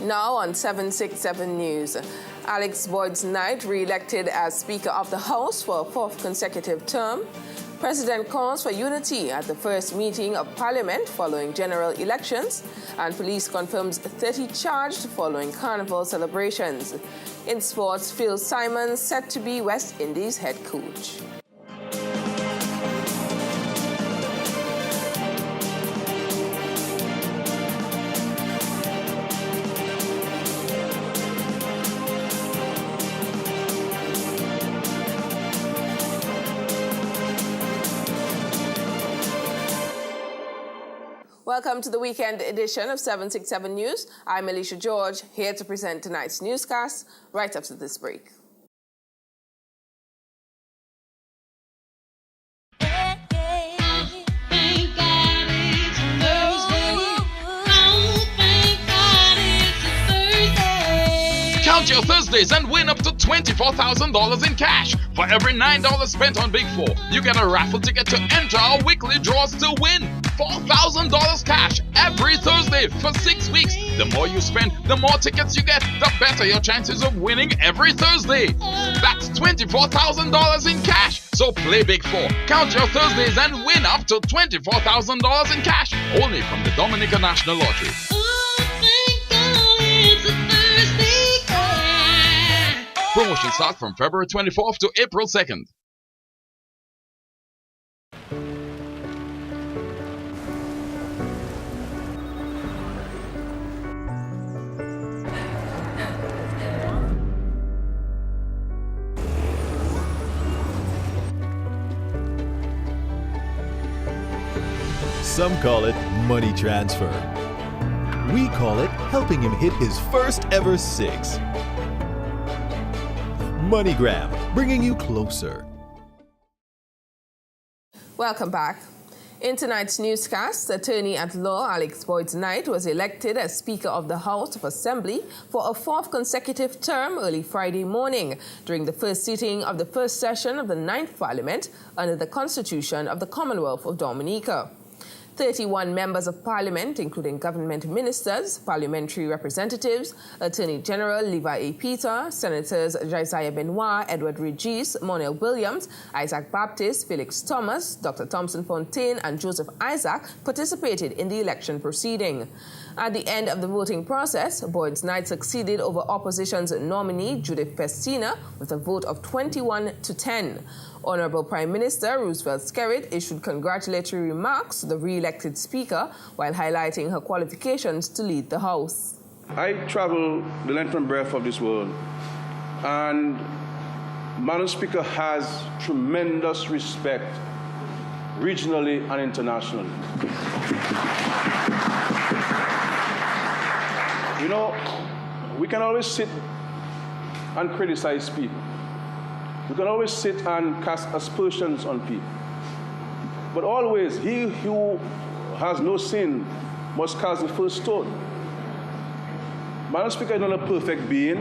Now on 767 News, Alex Boyd Knight re-elected as Speaker of the House for a fourth consecutive term. President calls for unity at the first meeting of Parliament following general elections, and police confirms 30 charged following carnival celebrations. In sports, Phil Simons set to be West Indies head coach. Welcome to the weekend edition of 767 News. I'm Alicia George, here to present tonight's newscast right after this break. Count your Thursdays and win up to $24,000 in cash. For every $9 spent on Big 4, you get a raffle ticket to enter our weekly draws to win $4,000 cash every Thursday for 6 weeks. The more you spend, the more tickets you get, the better your chances of winning every Thursday. That's $24,000 in cash. So play Big 4, count your Thursdays and win up to $24,000 in cash. Only from the Dominica National Lottery. Promotion starts from February 24th to April 2nd. Some call it money transfer. We call it helping him hit his first ever six. MoneyGram, bringing you closer. Welcome back. In tonight's newscast, Attorney at Law Alex Boyd Knight was elected as Speaker of the House of Assembly for a fourth consecutive term early Friday morning during the first sitting of the first session of the 9th Parliament under the Constitution of the Commonwealth of Dominica. 31 members of Parliament, including government ministers, parliamentary representatives, Attorney General Levi A. Peter, Senators Josiah Benoit, Edward Regis, Monel Williams, Isaac Baptist, Felix Thomas, Dr. Thompson Fontaine, and Joseph Isaac participated in the election proceeding. At the end of the voting process, Boyd Knight succeeded over opposition's nominee Judith Festina with a vote of 21 to 10. Honorable Prime Minister Roosevelt Skerrit issued congratulatory remarks to the re-elected Speaker while highlighting her qualifications to lead the House. I travel the length and breadth of this world, and Madam Speaker has tremendous respect regionally and internationally. You know, we can always sit and criticize people. We can always sit and cast aspersions on people. But always, he who has no sin must cast the first stone. Madam Speaker is not a perfect being,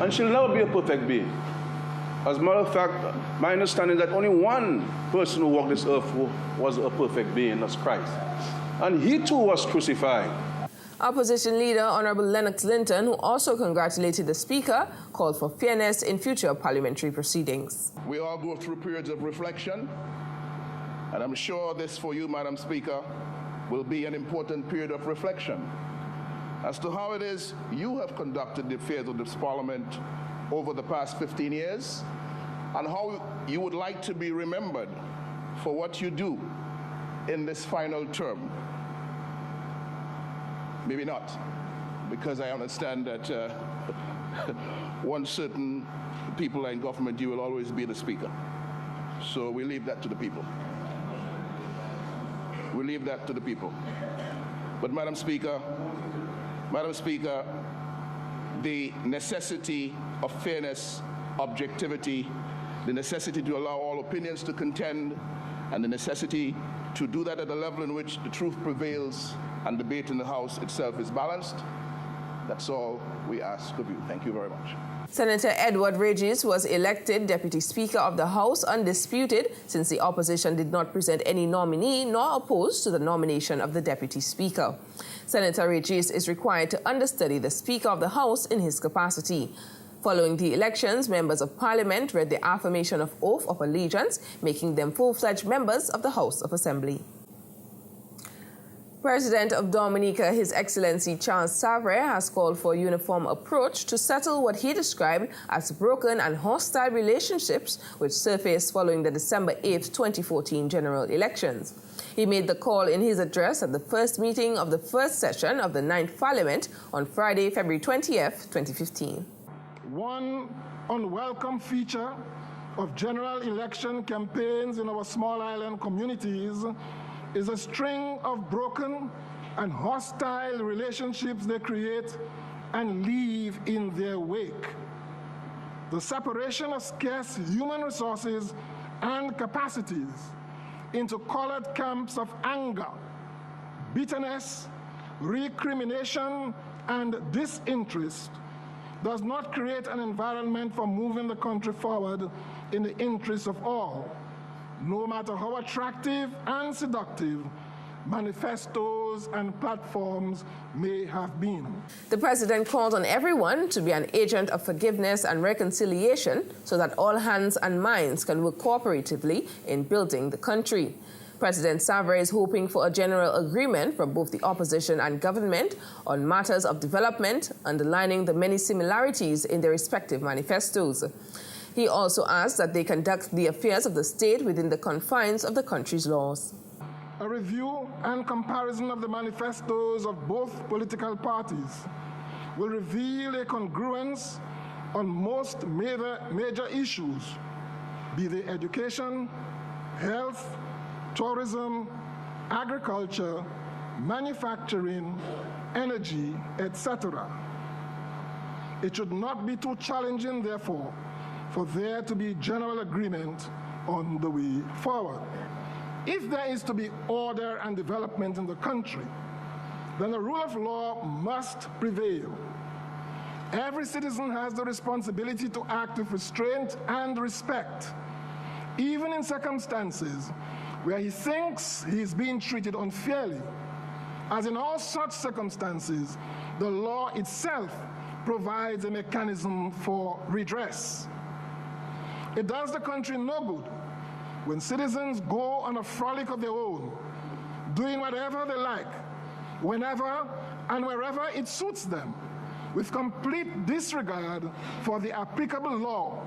and she'll never be a perfect being. As a matter of fact, my understanding is that only one person who walked this earth was a perfect being, that's Christ. And he too was crucified. Opposition leader Honorable Lennox Linton, who also congratulated the Speaker, called for fairness in future parliamentary proceedings. We all go through periods of reflection, and I'm sure this for you, Madam Speaker, will be an important period of reflection as to how it is you have conducted the affairs of this Parliament over the past 15 years, and how you would like to be remembered for what you do in this final term. Maybe not, because I understand that one certain people in government, you will always be the Speaker. So we leave that to the people. We leave that to the people. But Madam Speaker, the necessity of fairness, objectivity, the necessity to allow all opinions to contend, and the necessity to do that at a level in which the truth prevails and debate in the House itself is balanced. That's all we ask of you. Thank you very much. Senator Edward Regis was elected Deputy Speaker of the House undisputed since the opposition did not present any nominee nor oppose to the nomination of the Deputy Speaker. Senator Regis is required to understudy the Speaker of the House in his capacity. Following the elections, members of Parliament read the affirmation of oath of allegiance, making them full-fledged members of the House of Assembly. President of Dominica, His Excellency Charles Savary, has called for a uniform approach to settle what he described as broken and hostile relationships which surfaced following the December 8, 2014 general elections. He made the call in his address at the first meeting of the first session of the 9th Parliament on Friday, February 20th, 2015. One unwelcome feature of general election campaigns in our small island communities is a string of broken and hostile relationships they create and leave in their wake. The separation of scarce human resources and capacities into colored camps of anger, bitterness, recrimination, and disinterest does not create an environment for moving the country forward in the interests of all, no matter how attractive and seductive manifestos and platforms may have been. The president called on everyone to be an agent of forgiveness and reconciliation so that all hands and minds can work cooperatively in building the country. President Savary is hoping for a general agreement from both the opposition and government on matters of development, underlining the many similarities in their respective manifestos. He also asked that they conduct the affairs of the state within the confines of the country's laws. A review and comparison of the manifestos of both political parties will reveal a congruence on most major issues, be they education, health, tourism, agriculture, manufacturing, energy, etc. It should not be too challenging, therefore, for there to be general agreement on the way forward. If there is to be order and development in the country, then the rule of law must prevail. Every citizen has the responsibility to act with restraint and respect, even in circumstances where he thinks he is being treated unfairly. As in all such circumstances, the law itself provides a mechanism for redress. It does the country no good when citizens go on a frolic of their own, doing whatever they like, whenever and wherever it suits them, with complete disregard for the applicable law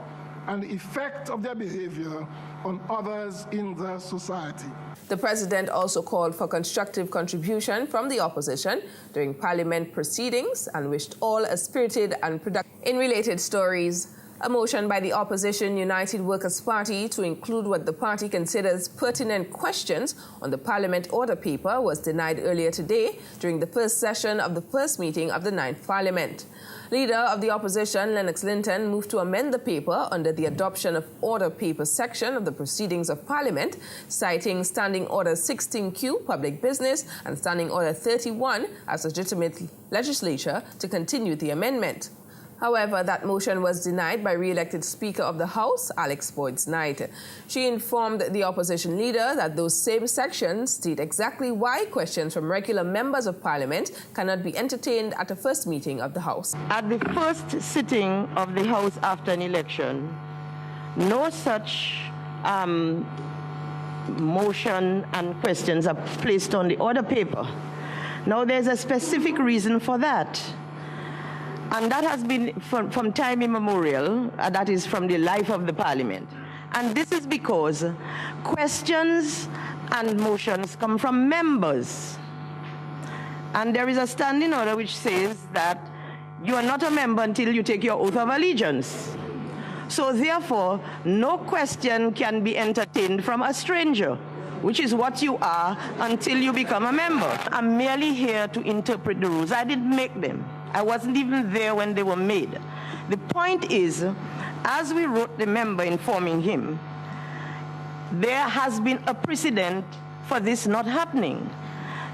and the effect of their behavior on others in the society. The president also called for constructive contribution from the opposition during parliament proceedings and wished all a spirited and productive. In related stories, a motion by the opposition United Workers' Party to include what the party considers pertinent questions on the Parliament order paper was denied earlier today during the first session of the first meeting of the 9th Parliament. Leader of the opposition, Lennox Linton, moved to amend the paper under the adoption of order paper section of the proceedings of Parliament, citing Standing Order 16Q, public business, and Standing Order 31 as legitimate legislature to continue the amendment. However, that motion was denied by re-elected Speaker of the House, Alex Boyd-Knight. She informed the opposition leader that those same sections state exactly why questions from regular members of Parliament cannot be entertained at the first meeting of the House. At the first sitting of the House after an election, no such motion and questions are placed on the order paper. Now, there's a specific reason for that. And that has been from time immemorial, that is from the life of the Parliament. And this is because questions and motions come from members. And there is a standing order which says that you are not a member until you take your oath of allegiance. So therefore, no question can be entertained from a stranger, which is what you are until you become a member. I'm merely here to interpret the rules. I didn't make them. I wasn't even there when they were made. The point is, as we wrote the member informing him, there has been a precedent for this not happening.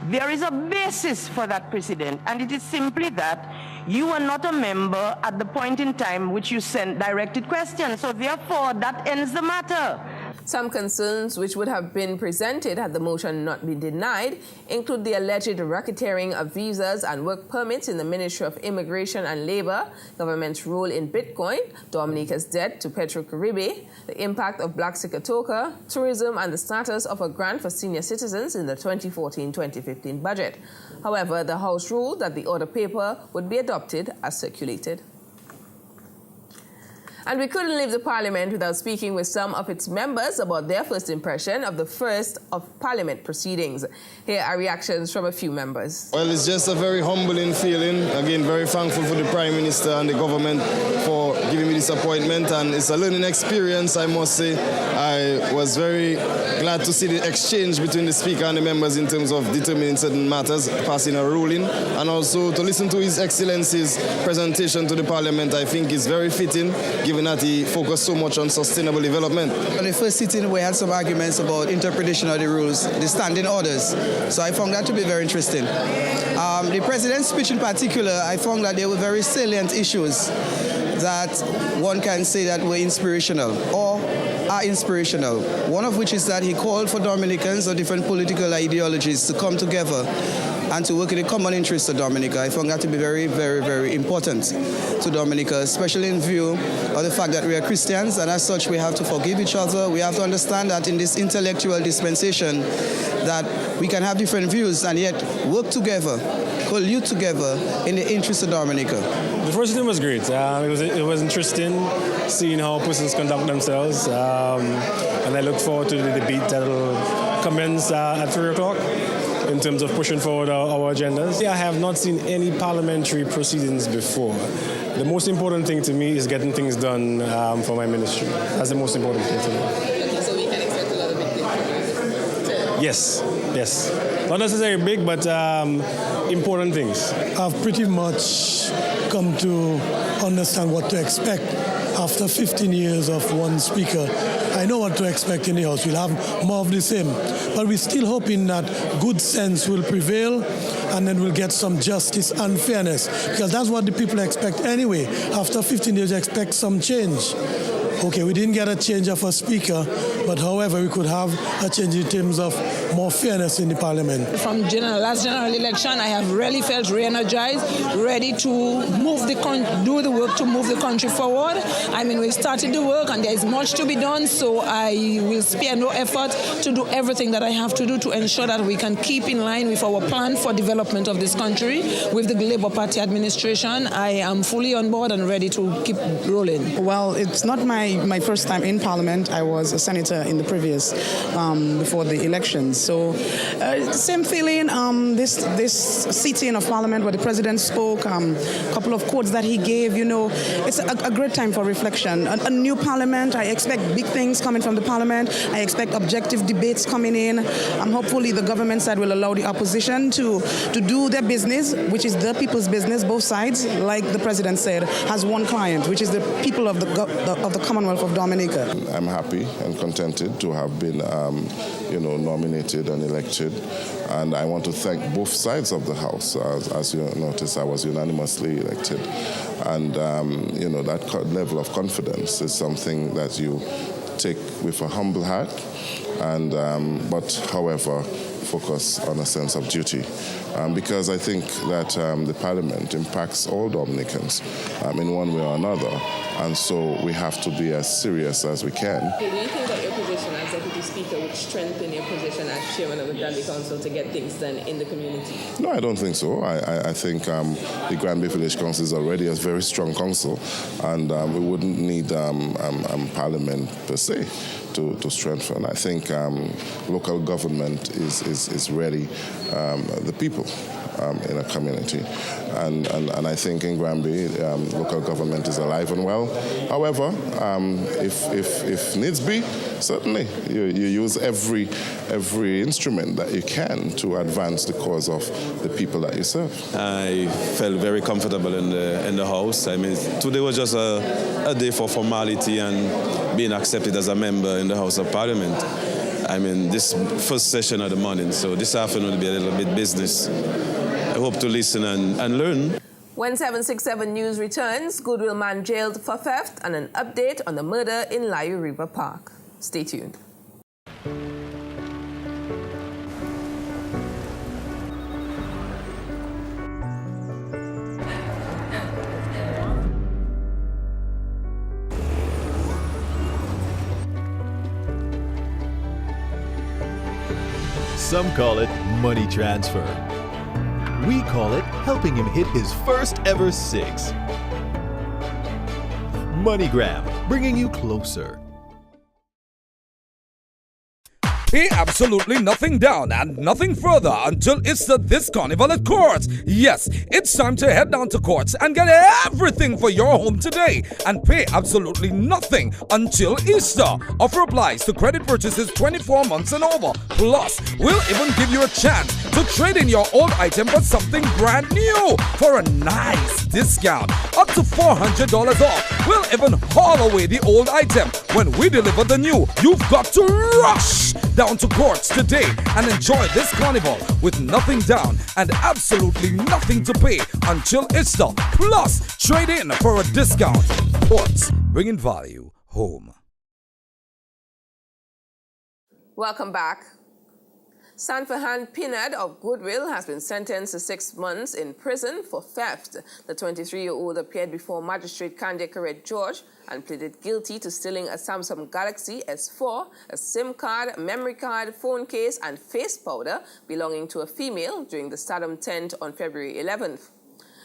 There is a basis for that precedent, and it is simply that You were not a member at the point in time which you sent directed questions. So therefore, that ends the matter. Some concerns which would have been presented had the motion not been denied include the alleged racketeering of visas and work permits in the Ministry of Immigration and Labor, government's role in Bitcoin, Dominica's debt to Petrocaribe, the impact of Black Sikatoka, tourism, and the status of a grant for senior citizens in the 2014-2015 budget. However, the House ruled that the order paper would be adopted as circulated. And we couldn't leave the Parliament without speaking with some of its members about their first impression of the first of Parliament proceedings. Here are reactions from a few members. Well, it's just a very humbling feeling. Again, very thankful for the Prime Minister and the government for giving me this appointment. And it's a learning experience, I must say. I was very glad to see the exchange between the Speaker and the members in terms of determining certain matters, passing a ruling, and also to listen to His Excellency's presentation to the Parliament. I think is very fitting, given that he focused so much on sustainable development. On the first sitting, we had some arguments about interpretation of the rules, the standing orders. So I found that to be very interesting. The President's speech in particular, I found that there were very salient issues that one can say that were inspirational or are inspirational. One of which is that he called for Dominicans of different political ideologies to come together and to work in the common interest of Dominica. I found that to be very, very, very important to Dominica, especially in view of the fact that we are Christians, and as such we have to forgive each other. We have to understand that in this intellectual dispensation that we can have different views and yet work together, collude together in the interest of Dominica. The first thing was great. It was interesting seeing how persons conduct themselves, and I look forward to the debate that will commence at 3 o'clock. In terms of pushing forward our agendas. I have not seen any parliamentary proceedings before. The most important thing to me is getting things done for my ministry. That's the most important thing to me. Okay, so we can expect a lot of big things from you? Yes. Not necessarily big, but important things. I've pretty much come to understand what to expect after 15 years of one speaker. I know what to expect in the House. We'll have more of the same. But we're still hoping that good sense will prevail and then we'll get some justice and fairness. Because that's what the people expect anyway. After 15 years, they expect some change. Okay, we didn't get a change of a speaker, but however, we could have a change in terms of more fairness in the Parliament. From last general election, I have really felt re-energized, ready to do the work to move the country forward. I mean, we started the work and there is much to be done, so I will spare no effort to do everything that I have to do to ensure that we can keep in line with our plan for development of this country. With the Labour Party administration, I am fully on board and ready to keep rolling. Well, it's not my first time in Parliament. I was a senator in the previous, before the elections. So, same feeling. This sitting of Parliament where the President spoke, a couple of quotes that he gave, it's a great time for reflection. A new Parliament, I expect big things coming from the Parliament. I expect objective debates coming in. Hopefully the government side will allow the opposition to do their business, which is the people's business. Both sides, like the President said, has one client, which is the people of the Commonwealth of Dominica. I'm happy and contented to have been, nominated and elected, and I want to thank both sides of the House. As you notice, I was unanimously elected, and that level of confidence is something that you take with a humble heart, and but however, focus on a sense of duty. Because I think that the Parliament impacts all Dominicans in one way or another, and so we have to be as serious as we can. Do you think that your position as Deputy Speaker would strengthen your position as Chairman of the Granby Council to get things done in the community? No, I don't think so. I think the Granby Village Council is already a very strong council, and we wouldn't need Parliament per se to strengthen. I think local government is really the people in a community, and I think in Granby local government is alive and well. However, if needs be, certainly you use every instrument that you can to advance the cause of the people that you serve. I felt very comfortable in the House. I mean, today was just a day for formality and being accepted as a member in the House of Parliament. I mean, this first session of the morning, so this afternoon will be a little bit business. I hope to listen and learn. When 767 News returns, Goodwill man jailed for theft and an update on the murder in Layu River Park. Stay tuned. Some call it money transfer. We call it helping him hit his first ever six. MoneyGram, bringing you closer. Pay absolutely nothing down and nothing further until Easter this carnival at Courts. Yes, it's time to head down to Courts and get everything for your home today and pay absolutely nothing until Easter. Offer applies to credit purchases 24 months and over. Plus, we'll even give you a chance to trade in your old item for something brand new for a nice discount. Up to $400 off. We'll even haul away the old item when we deliver the new. You've got to rush down to Courts today and enjoy this carnival with nothing down and absolutely nothing to pay until Easter. Plus, trade in for a discount. Courts, bringing value home. Welcome back. Sanfahan Pinad of Goodwill has been sentenced to 6 months in prison for theft. The 23-year-old appeared before Magistrate Kandeh Karet George and pleaded guilty to stealing a Samsung Galaxy S4, a SIM card, memory card, phone case, and face powder belonging to a female during the Stardom tent on February 11th.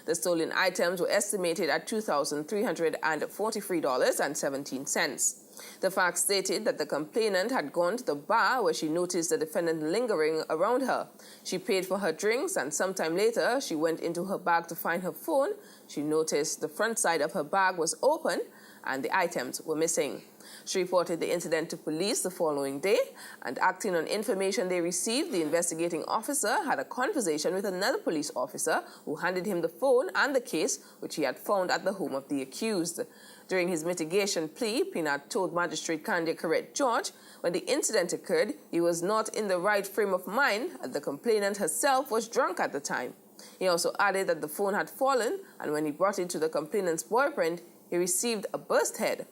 The stolen items were estimated at $2,343.17. The facts stated that the complainant had gone to the bar where she noticed the defendant lingering around her. She paid for her drinks and sometime later she went into her bag to find her phone. She noticed the front side of her bag was open and the items were missing. She reported the incident to police the following day, and acting on information they received, the investigating officer had a conversation with another police officer who handed him the phone and the case which he had found at the home of the accused. During his mitigation plea, Pinat told Magistrate Kandeh Karet George when the incident occurred, he was not in the right frame of mind, and the complainant herself was drunk at the time. He also added that the phone had fallen, and when he brought it to the complainant's boyfriend, he received a burst head.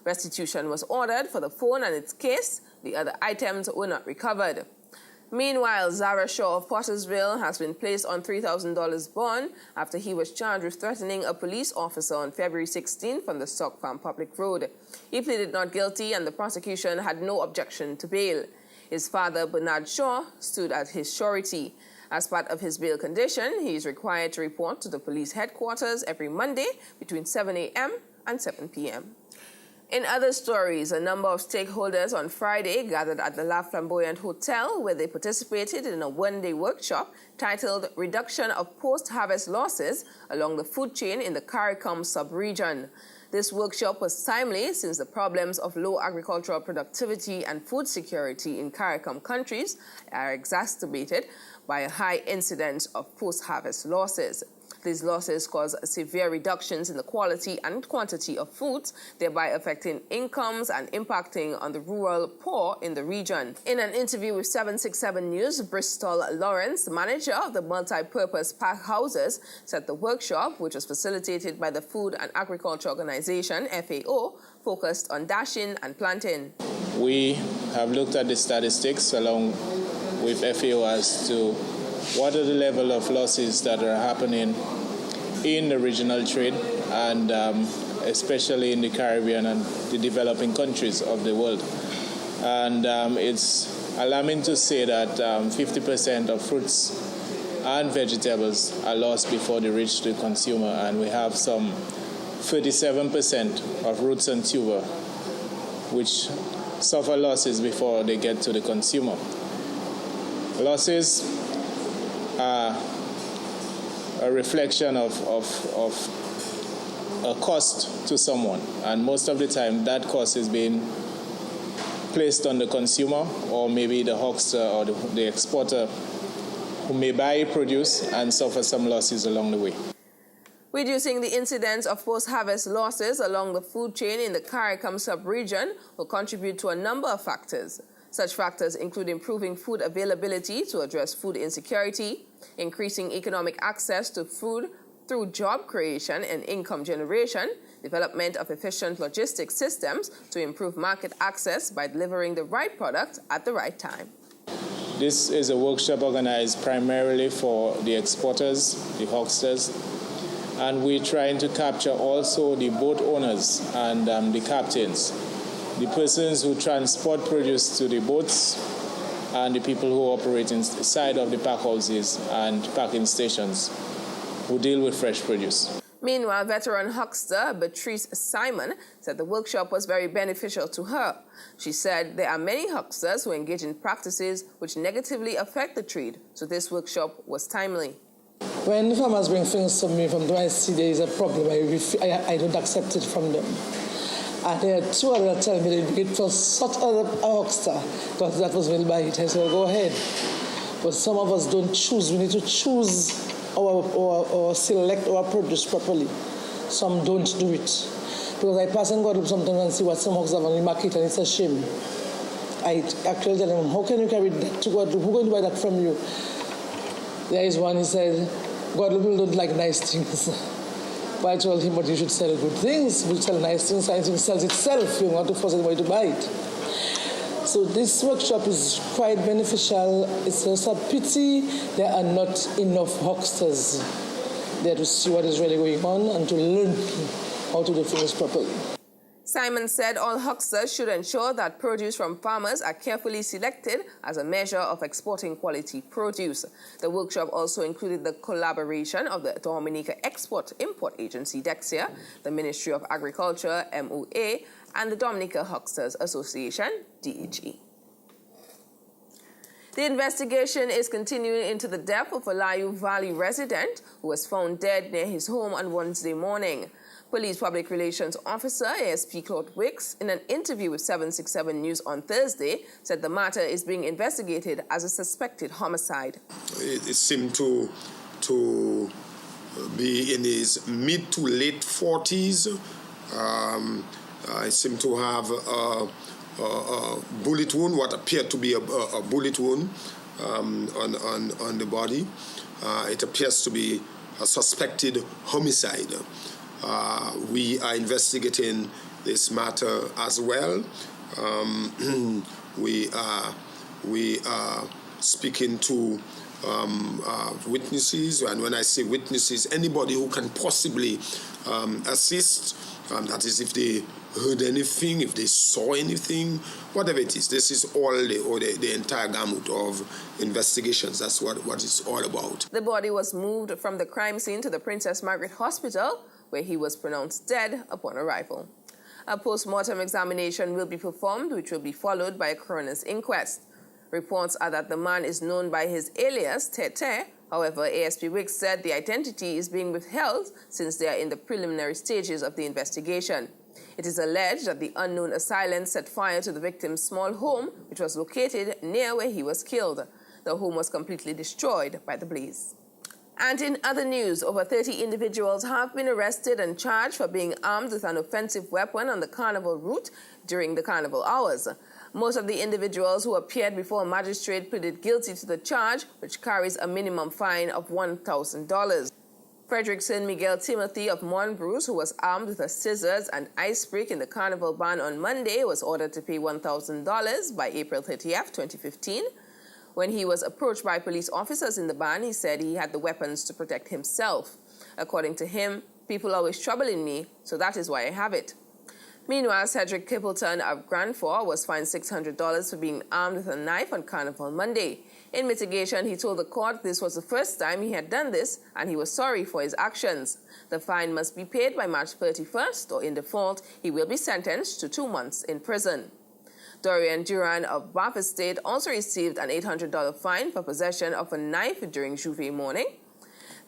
Restitution was ordered for the phone and its case. The other items were not recovered. Meanwhile, Zara Shaw of Pottersville has been placed on $3,000 bond after he was charged with threatening a police officer on February 16 from the Stock Farm Public Road. He pleaded not guilty and the prosecution had no objection to bail. His father, Bernard Shaw, stood as his surety. As part of his bail condition, he is required to report to the police headquarters every Monday between 7 a.m. and 7 p.m. In other stories, a number of stakeholders on Friday gathered at the La Flamboyant Hotel where they participated in a one-day workshop titled Reduction of Post-Harvest Losses Along the Food Chain in the CARICOM Sub-Region. This workshop was timely since the problems of low agricultural productivity and food security in CARICOM countries are exacerbated by a high incidence of post-harvest losses. These losses cause severe reductions in the quality and quantity of foods, thereby affecting incomes and impacting on the rural poor in the region. In an interview with 767 News, Bristol Lawrence, the manager of the multi-purpose pack houses, said the workshop, which was facilitated by the Food and Agriculture Organization, FAO, focused on dashing and planting. We have looked at the statistics along with FAO as to what are the level of losses that are happening in the regional trade and especially in the Caribbean and the developing countries of the world. And it's alarming to say that 50% of fruits and vegetables are lost before they reach the consumer, and we have some 37% of roots and tuber which suffer losses before they get to the consumer. Losses are a reflection of a cost to someone, and most of the time that cost is being placed on the consumer or maybe the huckster or the exporter who may buy produce and suffer some losses along the way. Reducing the incidence of post-harvest losses along the food chain in the CARICOM sub-region will contribute to a number of factors. Such factors include improving food availability to address food insecurity, increasing economic access to food through job creation and income generation, development of efficient logistics systems to improve market access by delivering the right product at the right time. This is a workshop organized primarily for the exporters, the hucksters, and we're trying to capture also the boat owners and the captains, the persons who transport produce to the boats, and the people who operate inside of the pack houses and packing stations who deal with fresh produce. Meanwhile, veteran huckster Patrice Simon said the workshop was very beneficial to her. She said there are many hucksters who engage in practices which negatively affect the trade, so this workshop was timely. When farmers bring things to me from I see there is a problem, I don't accept it from them. And there are two others that tell me they bring it for such a huckster that was will buy it. I said, go ahead. But some of us don't choose. We need to choose or select our produce properly. Some don't do it. Because I pass and go up sometimes and see what some hucksters have on the market, and it's a shame. I actually tell them, how can you carry that to Guadeloupe? Who's going to buy that from you? There is one, he said, Guadeloupe don't like nice things. But I told him, but you should sell good things. You sell nice things, nice things sells itself. You don't have to force anybody to buy it. So this workshop is quite beneficial. It's just a pity there are not enough hucksters there to see what is really going on and to learn how to do things properly. Simon said all hucksters should ensure that produce from farmers are carefully selected as a measure of exporting quality produce. The workshop also included the collaboration of the Dominica Export-Import Agency, DEXIA, the Ministry of Agriculture, MOA, and the Dominica Hucksters Association, DHE. The investigation is continuing into the death of a Layou Valley resident who was found dead near his home on Wednesday morning. Police Public Relations Officer ASP Claude Wicks, in an interview with 767 News on Thursday, said the matter is being investigated as a suspected homicide. It seemed to be in his mid to late 40s. He seemed to have a bullet wound, what appeared to be a bullet wound on the body. It appears to be a suspected homicide. We are investigating this matter as well. We are speaking to witnesses, and when I say witnesses, anybody who can possibly assist. That is, if they heard anything, if they saw anything, whatever it is. This is all the entire gamut of investigations. That's what it's all about. The body was moved from the crime scene to the Princess Margaret Hospital, where he was pronounced dead upon arrival. A post-mortem examination will be performed, which will be followed by a coroner's inquest. Reports are that the man is known by his alias, Tete. However, ASP Wicks said the identity is being withheld since they are in the preliminary stages of the investigation. It is alleged that the unknown assailant set fire to the victim's small home, which was located near where he was killed. The home was completely destroyed by the blaze. And in other news, over 30 individuals have been arrested and charged for being armed with an offensive weapon on the carnival route during the carnival hours. Most of the individuals who appeared before a magistrate pleaded guilty to the charge, which carries a minimum fine of $1,000. Frederick St. Miguel Timothy of Monbruce, who was armed with a scissors and ice pick in the carnival ban on Monday, was ordered to pay $1,000 by April 30th, 2015. When he was approached by police officers in the ban, he said he had the weapons to protect himself. According to him, people are always troubling me, so that is why I have it. Meanwhile, Cedric Kippleton of Grand Fort was fined $600 for being armed with a knife on Carnival Monday. In mitigation, he told the court this was the first time he had done this, and he was sorry for his actions. The fine must be paid by March 31st, or in default, he will be sentenced to 2 months in prison. Dorian Duran of Bath Estate also received an $800 fine for possession of a knife during Juve morning.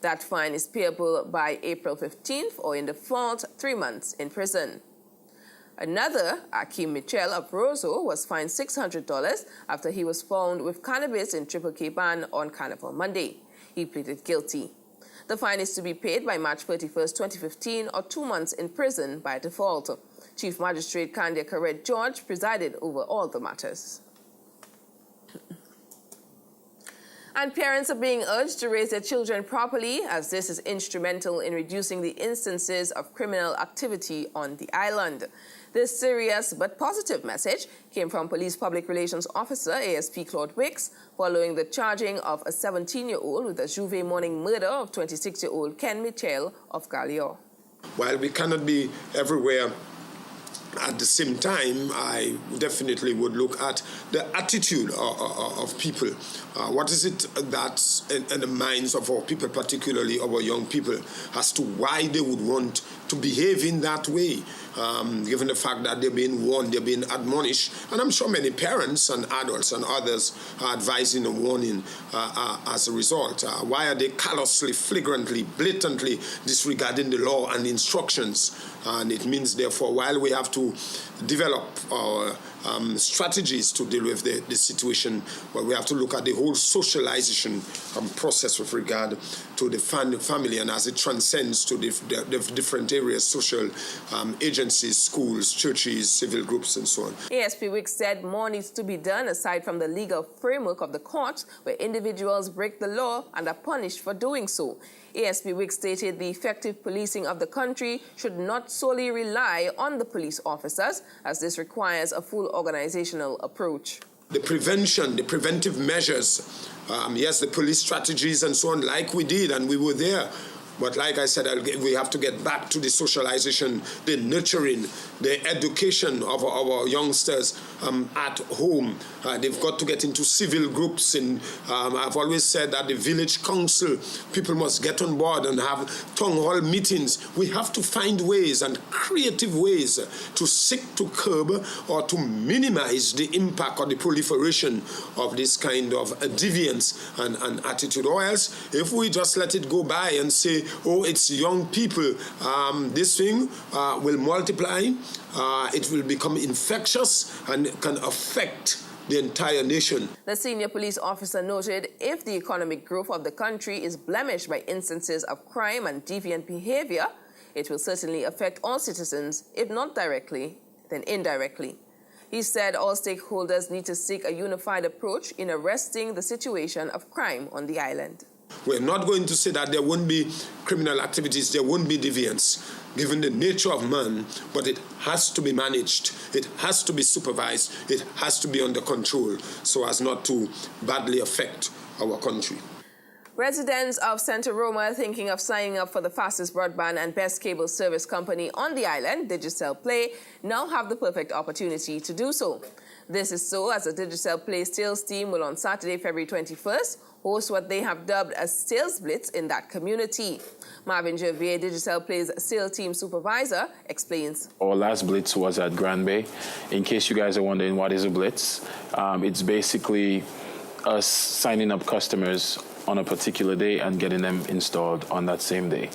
That fine is payable by April 15th, or in default, 3 months in prison. Another, Akeem Mitchell of Roseau, was fined $600 after he was found with cannabis in Triple K Ban on Carnival Monday. He pleaded guilty. The fine is to be paid by March 31st, 2015, or 2 months in prison by default. Chief Magistrate Candia Caret George presided over all the matters. And parents are being urged to raise their children properly, as this is instrumental in reducing the instances of criminal activity on the island. This serious but positive message came from Police Public Relations Officer ASP Claude Wicks following the charging of a 17-year-old with the Juve morning murder of 26-year-old Ken Mitchell of Gallior. While we cannot be everywhere at the same time, I definitely would look at the attitude of people. What is it that's in the minds of our people, particularly our young people, as to why they would want to behave in that way, given the fact that they're being warned, they're being admonished. And I'm sure many parents and adults and others are advising and warning as a result. Why are they callously, flagrantly, blatantly disregarding the law and instructions? And it means, therefore, while we have to develop our strategies to deal with the situation, but we have to look at the whole socialization process with regard to the family and as it transcends to the different areas, social agencies, schools, churches, civil groups, and so on. ASP Wicks said more needs to be done aside from the legal framework of the court, where individuals break the law and are punished for doing so. ASP Wicks stated the effective policing of the country should not solely rely on the police officers, as this requires a full organizational approach. The prevention, the preventive measures, yes, the police strategies and so on, like we did, and we were there. But like I said, we have to get back to the socialization, the nurturing, the education of our youngsters at home. They've got to get into civil groups. And I've always said that the village council, people must get on board and have town hall meetings. We have to find ways and creative ways to seek to curb or to minimize the impact or the proliferation of this kind of deviance and attitude. Or else, if we just let it go by and say, oh, it's young people, this thing will multiply, it will become infectious and can affect the entire nation. The senior police officer noted if the economic growth of the country is blemished by instances of crime and deviant behavior, it will certainly affect all citizens, if not directly, then indirectly. He said all stakeholders need to seek a unified approach in arresting the situation of crime on the island. We're not going to say that there won't be criminal activities, there won't be deviance, given the nature of man, but it has to be managed, it has to be supervised, it has to be under control so as not to badly affect our country. Residents of Santa Roma thinking of signing up for the fastest broadband and best cable service company on the island, Digicel Play, now have the perfect opportunity to do so. This is so as the Digicel Play sales team will on Saturday, February 21st, host what they have dubbed a sales blitz in that community. Marvin Gervais, Digicel Play's sales team supervisor, explains. Our last blitz was at Grand Bay. In case you guys are wondering what is a blitz, it's basically us signing up customers on a particular day and getting them installed on that same day.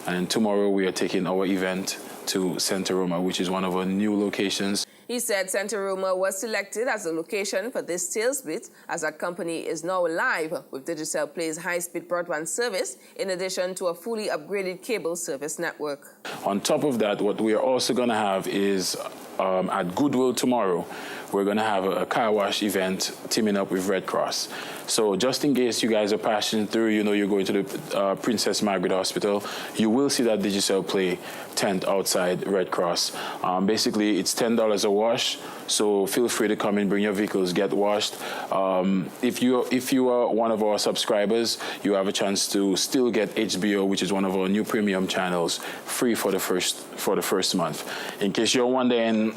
And tomorrow we are taking our event to Santa Roma, which is one of our new locations. He said Santa Roma was selected as a location for this sales blitz as that company is now live with Digicel Play's high-speed broadband service in addition to a fully upgraded cable service network. On top of that, what we are also going to have is at Goodwill tomorrow, we're going to have a car wash event teaming up with Red Cross. So just in case you guys are passing through, you're going to the Princess Margaret Hospital, you will see that Digicel Play tent outside Red Cross. Basically, it's $10 a wash, so feel free to come in, bring your vehicles, get washed. If you are one of our subscribers, you have a chance to still get HBO, which is one of our new premium channels, free for the first month. In case you're wondering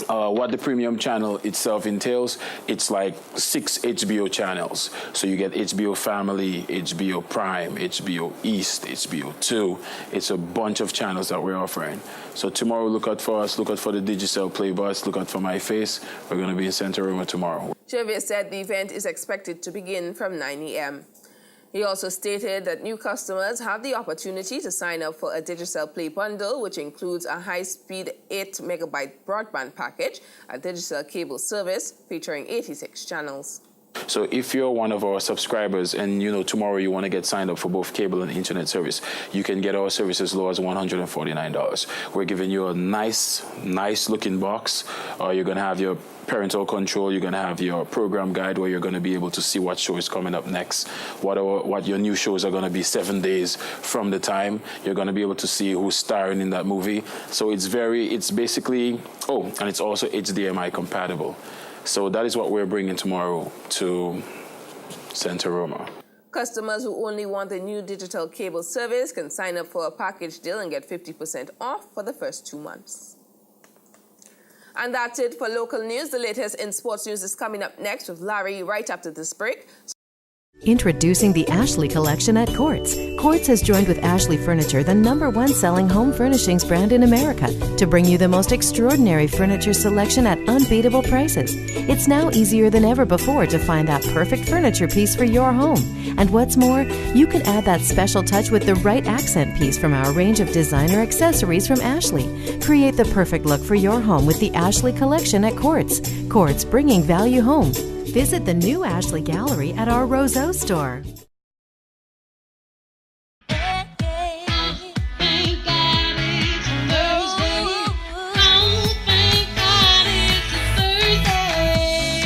what the premium channel itself entails, it's like 6 HBO channels. So you get HBO Family, HBO Prime, HBO East, HBO 2. It's a bunch of channels that we're offering. So tomorrow, look out for us, look out for the Digicel Play bus, look out for my face. We're going to be in Santa Roma tomorrow. Gervais said the event is expected to begin from 9 a.m. He also stated that new customers have the opportunity to sign up for a Digicel Play bundle, which includes a high-speed 8-megabyte broadband package, a Digicel cable service featuring 86 channels. So if you're one of our subscribers and tomorrow you want to get signed up for both cable and internet service, you can get our service as low as $149. We're giving you a nice looking box. You're going to have your parental control. You're going to have your program guide where you're going to be able to see what show is coming up next, what your new shows are going to be 7 days from the time. You're going to be able to see who's starring in that movie. So it's basically, and it's also HDMI compatible. So that is what we're bringing tomorrow to Santa Roma. Customers who only want the new digital cable service can sign up for a package deal and get 50% off for the first 2 months. And that's it for local news. The latest in sports news is coming up next with Larry right after this break. Introducing the Ashley Collection at Quartz. Quartz has joined with Ashley Furniture, the #1 selling home furnishings brand in America, to bring you the most extraordinary furniture selection at unbeatable prices. It's now easier than ever before to find that perfect furniture piece for your home. And what's more, you can add that special touch with the right accent piece from our range of designer accessories from Ashley. Create the perfect look for your home with the Ashley Collection at Quartz. Quartz, bringing value home. Visit the new Ashley Gallery at our Roseau store.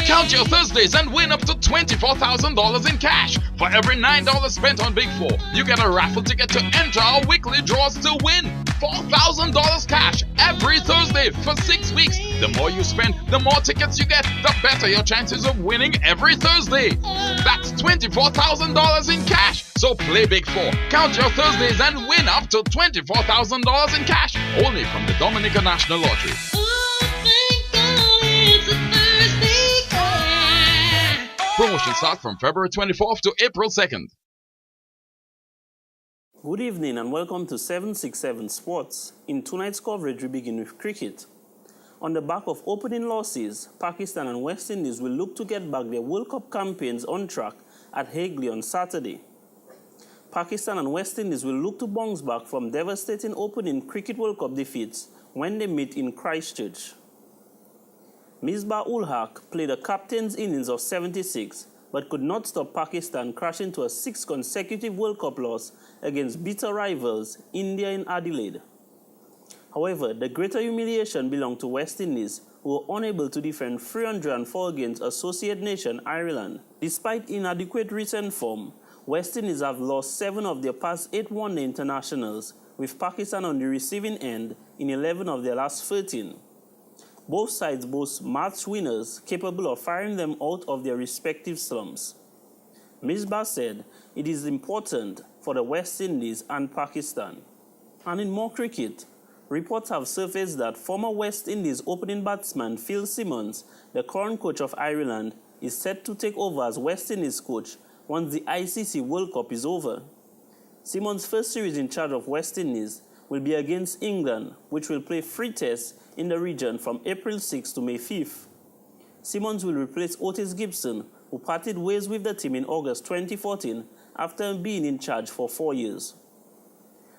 Count your Thursdays and win up to $24,000 in cash. For every $9 spent on Big 4, you get a raffle ticket to enter our weekly draws to win $4,000 cash every Thursday for 6 weeks. The more you spend, the more tickets you get, the better your chances of winning every Thursday. That's $24,000 in cash. So play Big 4. Count your Thursdays and win up to $24,000 in cash. Only from the Dominica National Lottery. Promotion starts from February 24th to April 2nd. Good evening and welcome to 767 Sports. In tonight's coverage, we begin with cricket. On the back of opening losses, Pakistan and West Indies will look to get back their World Cup campaigns on track at Hagley on Saturday. Pakistan and West Indies will look to bounce back from devastating opening Cricket World Cup defeats when they meet in Christchurch. Misbah-ul Haq played a captain's innings of 76, but could not stop Pakistan crashing to a 6th consecutive World Cup loss against bitter rivals India in Adelaide. However, the greater humiliation belonged to West Indies, who were unable to defend 304 against associate nation Ireland. Despite inadequate recent form, West Indies have lost 7 of their past 8 one-day internationals, with Pakistan on the receiving end in 11 of their last 13. Both sides boast match winners capable of firing them out of their respective slumps. Misbah said it is important for the West Indies and Pakistan. And in more cricket, reports have surfaced that former West Indies opening batsman Phil Simmons, the current coach of Ireland, is set to take over as West Indies coach once the ICC World Cup is over. Simmons' first series in charge of West Indies will be against England, which will play 3 tests in the region from April 6 to May 5th. Simmons will replace Otis Gibson, who parted ways with the team in August 2014 after being in charge for 4 years.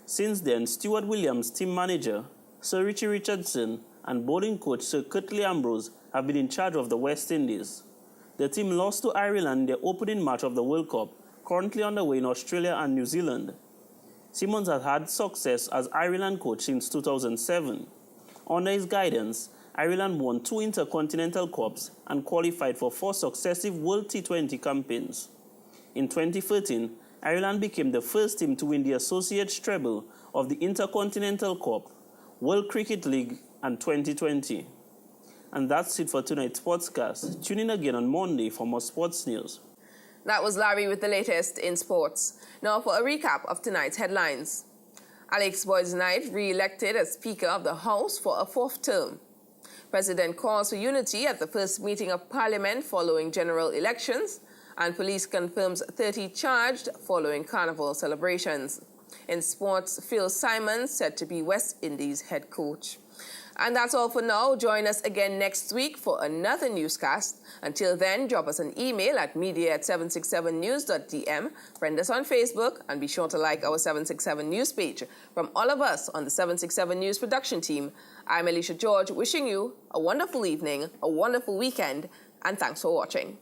Since then, Stuart Williams, team manager, Sir Richie Richardson, and bowling coach Sir Curtly Ambrose have been in charge of the West Indies. The team lost to Ireland in their opening match of the World Cup, currently underway in Australia and New Zealand. Simmons has had success as Ireland coach since 2007. Under his guidance, Ireland won 2 Intercontinental Cups and qualified for 4 successive World T20 campaigns. In 2013, Ireland became the first team to win the Associates treble of the Intercontinental Cup, World Cricket League, and 2020. And that's it for tonight's sportscast. Tune in again on Monday for more sports news. That was Larry with the latest in sports. Now for a recap of tonight's headlines. Alex Boyd Knight re-elected as Speaker of the House for a 4th term. President calls for unity at the first meeting of Parliament following general elections, and police confirms 30 charged following carnival celebrations. In sports, Phil Simons said to be West Indies head coach. And that's all for now. Join us again next week for another newscast. Until then, drop us an email at media@767news.dm, friend us on Facebook, and be sure to like our 767 News page. From all of us on the 767 News production team, I'm Alicia George, wishing you a wonderful evening, a wonderful weekend, and thanks for watching.